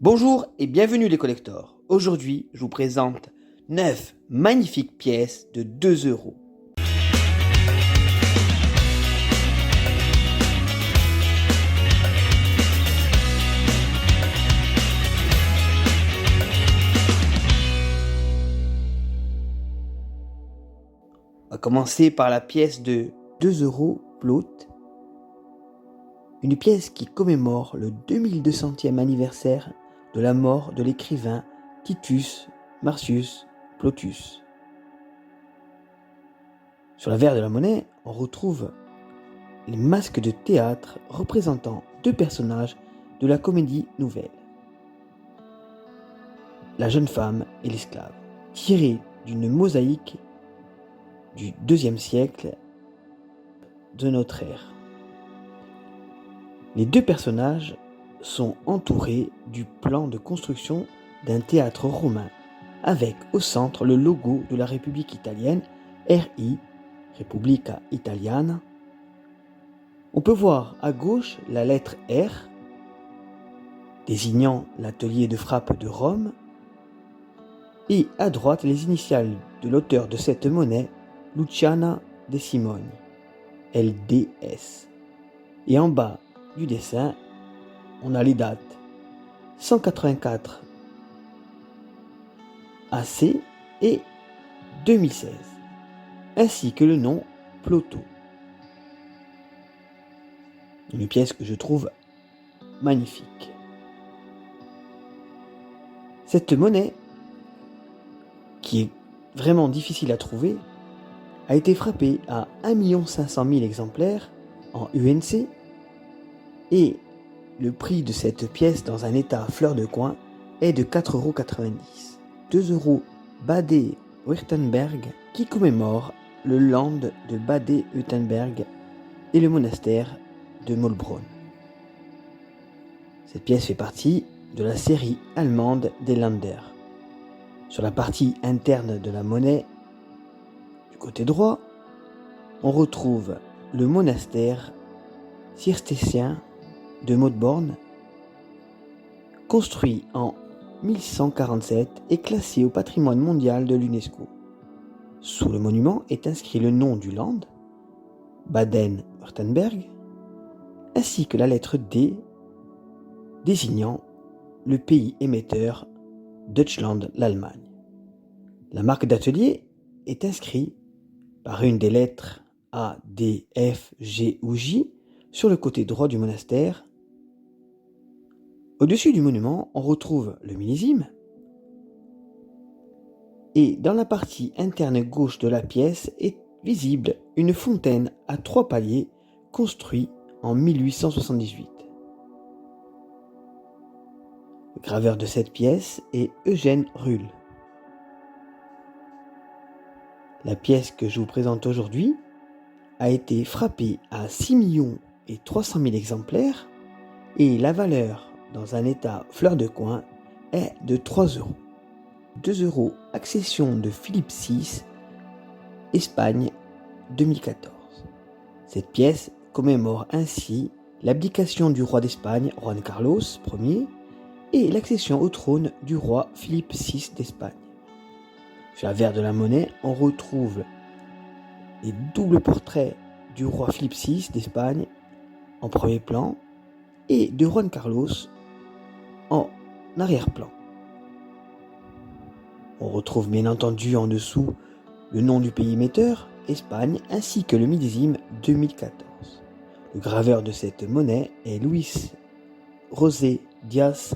Bonjour et bienvenue les collectors. Aujourd'hui, je vous présente 9 magnifiques pièces de 2 euros. On va commencer par la pièce de 2 euros Plaute. Une pièce qui commémore le 2200e anniversaire de la mort de l'écrivain Titus Marcius Plotius. Sur l'avers de la monnaie, on retrouve les masques de théâtre représentant deux personnages de la comédie nouvelle. La jeune femme et l'esclave, tirés d'une mosaïque du IIe siècle de notre ère. Les deux personnages sont entourés du plan de construction d'un théâtre romain, avec au centre le logo de la République italienne, RI, Repubblica Italiana. On peut voir à gauche la lettre R, désignant l'atelier de frappe de Rome, et à droite les initiales de l'auteur de cette monnaie, Luciana de Simone, LDS. Et en bas du dessin, on a les dates 184 AC et 2016, ainsi que le nom Ploto. Une pièce que je trouve magnifique. Cette monnaie, qui est vraiment difficile à trouver, a été frappée à 1 500 000 exemplaires en UNC et le prix de cette pièce dans un état fleur de coin est de 4,90 €. 2 euros Bade-Württemberg qui commémore le land de Bade-Württemberg et le monastère de Mollbrunn. Cette pièce fait partie de la série allemande des Länder. Sur la partie interne de la monnaie, du côté droit, on retrouve le monastère cistercien de Mollbrunn, construit en 1147 et classé au patrimoine mondial de l'UNESCO. Sous le monument est inscrit le nom du land, Baden-Württemberg, ainsi que la lettre D désignant le pays émetteur Deutschland, l'Allemagne. La marque d'atelier est inscrite par une des lettres A, D, F, G ou J sur le côté droit du monastère. Au-dessus du monument, on retrouve le millésime. Et dans la partie interne gauche de la pièce est visible une fontaine à 3 paliers construite en 1878. Le graveur de cette pièce est Eugène Ruhl. La pièce que je vous présente aujourd'hui a été frappée à 6 300 000 exemplaires et la valeur dans un état fleur de coin est de 3 euros. 2 euros accession de Philippe VI, Espagne 2014. Cette pièce commémore ainsi l'abdication du roi d'Espagne, Juan Carlos Ier, et l'accession au trône du roi Philippe VI d'Espagne. Sur l'avers de la monnaie, on retrouve les doubles portraits du roi Philippe VI d'Espagne en premier plan et de Juan Carlos en arrière-plan. On retrouve bien entendu en dessous le nom du pays émetteur, Espagne, ainsi que le millésime 2014. Le graveur de cette monnaie est Luis José Díaz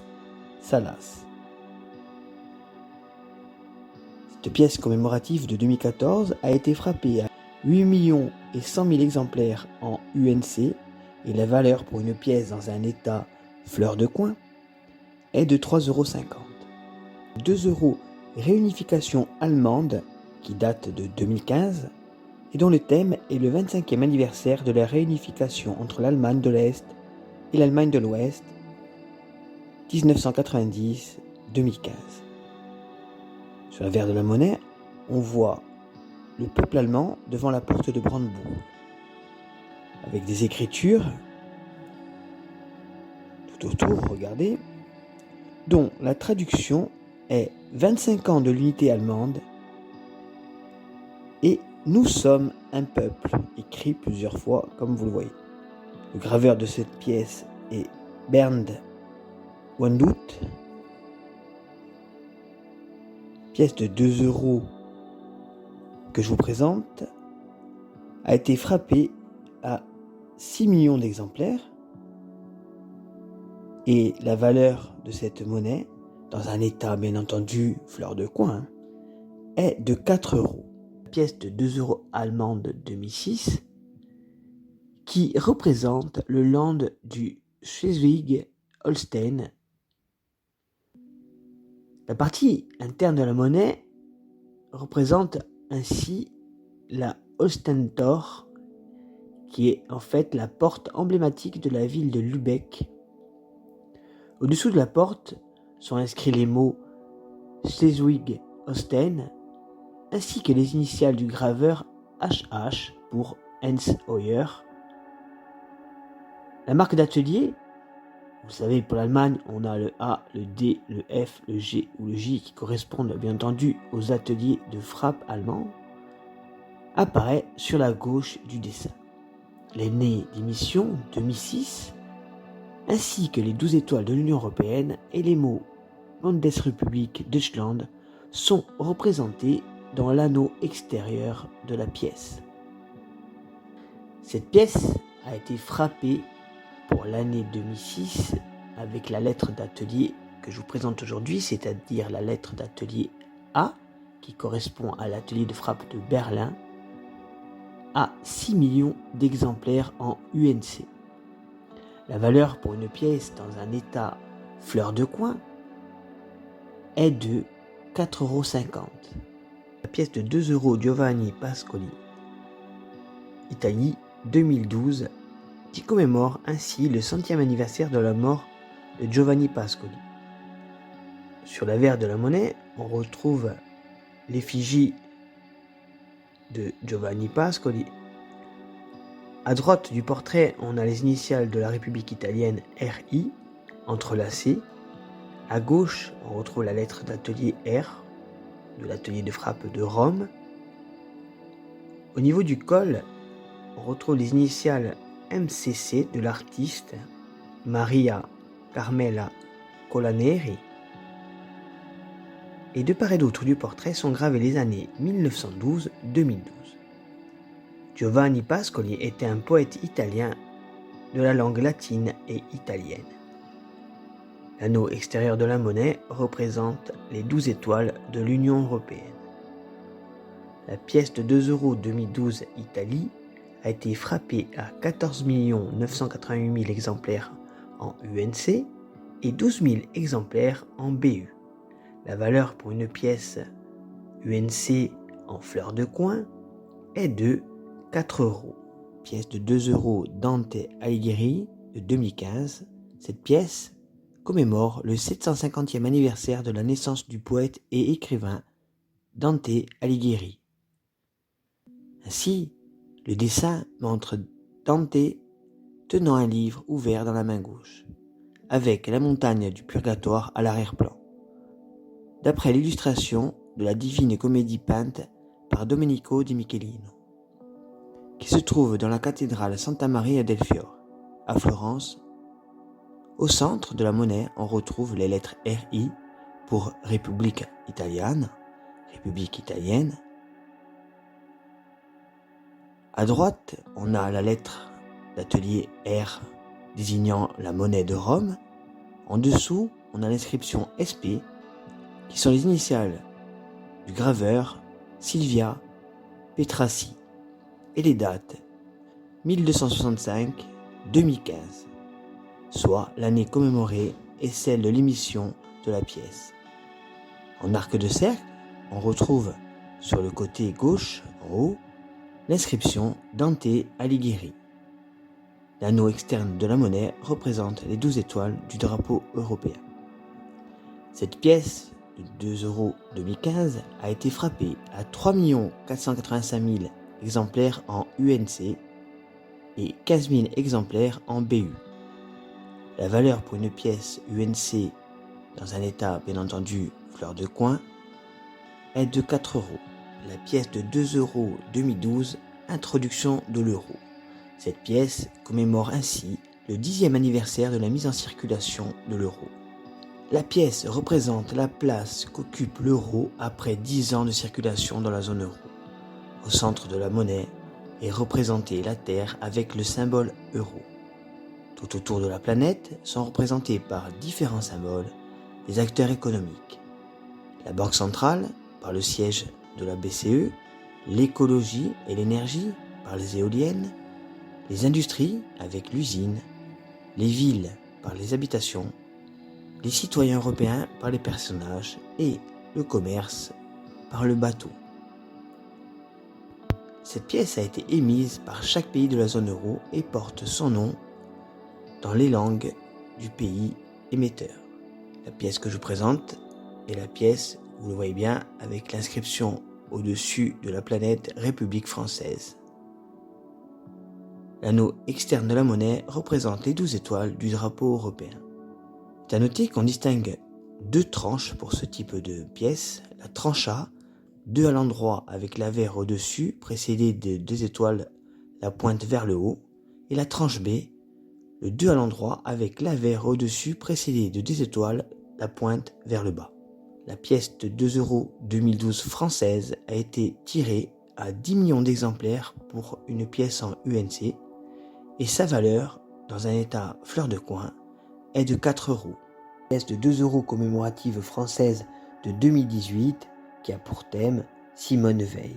Salas. Cette pièce commémorative de 2014 a été frappée à 8 100 000 exemplaires en UNC et la valeur pour une pièce dans un état fleur de coin est de 3,50 €. 2 euros réunification allemande qui date de 2015 et dont le thème est le 25e anniversaire de la réunification entre l'Allemagne de l'Est et l'Allemagne de l'Ouest 1990-2015. Sur l'avers de la monnaie, on voit le peuple allemand devant la porte de Brandebourg, avec des écritures tout autour, regardez, dont la traduction est 25 ans de l'unité allemande et nous sommes un peuple, écrit plusieurs fois comme vous le voyez. Le graveur de cette pièce est Bernd Wandut. Pièce de 2 € que je vous présente a été frappée à 6 millions d'exemplaires et la valeur de cette monnaie, dans un état bien entendu fleur de coin, est de 4 €. La pièce de 2 € allemande de 2006 qui représente le land du Schleswig-Holstein. La partie interne de la monnaie représente ainsi la Holstentor, qui est en fait la porte emblématique de la ville de Lübeck. Au-dessous de la porte sont inscrits les mots Schleswig-Holstein ainsi que les initiales du graveur HH pour Hans Hoyer. La marque d'atelier, vous savez, pour l'Allemagne, on a le A, le D, le F, le G ou le J qui correspondent bien entendu aux ateliers de frappe allemands, apparaît sur la gauche du dessin. L'année d'émission 2006, ainsi que les 12 étoiles de l'Union européenne et les mots Bundesrepublik Deutschland sont représentés dans l'anneau extérieur de la pièce. Cette pièce a été frappée pour l'année 2006 avec la lettre d'atelier que je vous présente aujourd'hui, c'est-à-dire la lettre d'atelier A, qui correspond à l'atelier de frappe de Berlin, à 6 millions d'exemplaires en UNC. La valeur pour une pièce dans un état fleur de coin est de 4,50 €. La pièce de 2 € Giovanni Pascoli, Italie 2012, qui commémore ainsi le 100e anniversaire de la mort de Giovanni Pascoli. Sur l'avers de la monnaie, on retrouve l'effigie de Giovanni Pascoli. À droite du portrait, on a les initiales de la République italienne RI entrelacées. À gauche, on retrouve la lettre d'atelier R de l'atelier de frappe de Rome. Au niveau du col, on retrouve les initiales MCC de l'artiste Maria Carmela Colaneri. Et de part et d'autre du portrait sont gravées les années 1912-2012. Giovanni Pascoli était un poète italien de la langue latine et italienne. L'anneau extérieur de la monnaie représente les 12 étoiles de l'Union européenne. La pièce de 2 € 2012 Italie a été frappée à 14 988 000 exemplaires en UNC et 12 000 exemplaires en BU. La valeur pour une pièce UNC en fleur de coin est de 4 €. Pièce de 2 € Dante Alighieri de 2015. Cette pièce commémore le 750e anniversaire de la naissance du poète et écrivain Dante Alighieri. Ainsi, le dessin montre Dante tenant un livre ouvert dans la main gauche, avec la montagne du Purgatoire à l'arrière-plan, d'après l'illustration de la Divine Comédie peinte par Domenico di Michelino, qui se trouve dans la cathédrale Santa Maria del Fiore, à Florence. Au centre de la monnaie, on retrouve les lettres RI pour République italienne, République italienne. À droite, on a la lettre d'atelier R désignant la monnaie de Rome. En dessous, on a l'inscription SP, qui sont les initiales du graveur Silvia Petrassi, et les dates 1265-2015, soit l'année commémorée et celle de l'émission de la pièce. En arc de cercle, on retrouve sur le côté gauche, en haut, l'inscription Dante Alighieri. L'anneau externe de la monnaie représente les 12 étoiles du drapeau européen. Cette pièce de 2 € 2015 a été frappée à 3 485 000 exemplaires en UNC et 15 000 exemplaires en BU. La valeur pour une pièce UNC dans un état bien entendu fleur de coin, est de 4 euros. La pièce de 2 euros 2012, introduction de l'euro. Cette pièce commémore ainsi le 10e anniversaire de la mise en circulation de l'euro. La pièce représente la place qu'occupe l'euro après 10 ans de circulation dans la zone euro. Au centre de la monnaie est représentée la Terre avec le symbole euro. Tout autour de la planète sont représentés par différents symboles des acteurs économiques. La Banque centrale, par le siège de la BCE, l'écologie et l'énergie, par les éoliennes, les industries, avec l'usine, les villes, par les habitations, les citoyens européens, par les personnages, et le commerce, par le bateau. Cette pièce a été émise par chaque pays de la zone euro et porte son nom dans les langues du pays émetteur. La pièce que je vous présente est la pièce, vous le voyez bien, avec l'inscription au-dessus de la planète République française. L'anneau externe de la monnaie représente les 12 étoiles du drapeau européen. C'est à noter qu'on distingue deux tranches pour ce type de pièce. La tranche A, 2 à l'endroit avec l'avers au-dessus, précédé de 2 étoiles, la pointe vers le haut, et la tranche B, le 2 à l'endroit avec l'avers au-dessus, précédé de 2 étoiles, la pointe vers le bas. La pièce de 2 euros 2012 française a été tirée à 10 millions d'exemplaires pour une pièce en UNC et sa valeur, dans un état fleur de coin, est de 4 euros. La pièce de 2 euros commémorative française de 2018 qui a pour thème Simone Veil.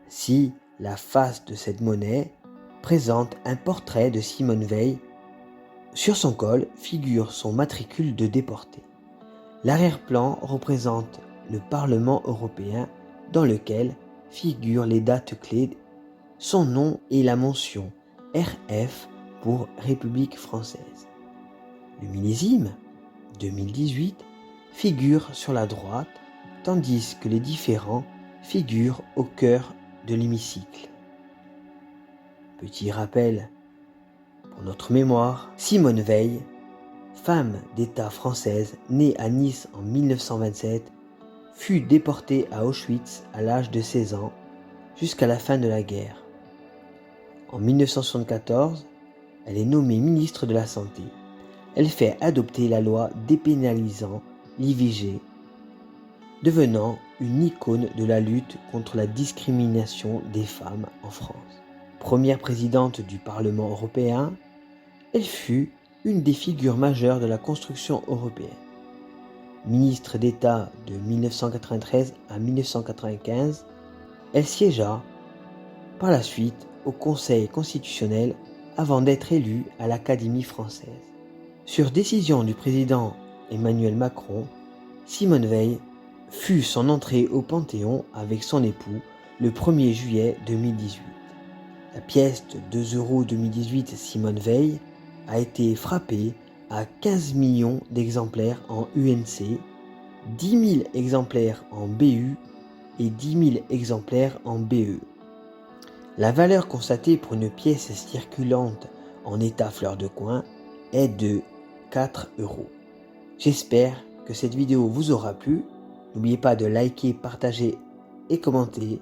Si la face de cette monnaie présente un portrait de Simone Veil, sur son col figure son matricule de déporté. L'arrière-plan représente le Parlement européen dans lequel figurent les dates clés, son nom et la mention RF pour République française. Le millésime 2018 figure sur la droite, tandis que les différents figurent au cœur de l'hémicycle. Petit rappel pour notre mémoire, Simone Veil, femme d'État française née à Nice en 1927, fut déportée à Auschwitz à l'âge de 16 ans jusqu'à la fin de la guerre. En 1974, elle est nommée ministre de la Santé. Elle fait adopter la loi dépénalisant l'IVG, devenant une icône de la lutte contre la discrimination des femmes en France. Première présidente du Parlement européen, elle fut une des figures majeures de la construction européenne. Ministre d'État de 1993 à 1995, elle siégea par la suite au Conseil constitutionnel avant d'être élue à l'Académie française. Sur décision du président Emmanuel Macron, Simone Veil fut son entrée au Panthéon avec son époux le 1er juillet 2018. La pièce de 2 euros 2018 Simone Veil a été frappée à 15 millions d'exemplaires en UNC, 10 000 exemplaires en BU et 10 000 exemplaires en BE. La valeur constatée pour une pièce circulante en état fleur de coin est de 4 euros. J'espère que cette vidéo vous aura plu. N'oubliez pas de liker, partager et commenter.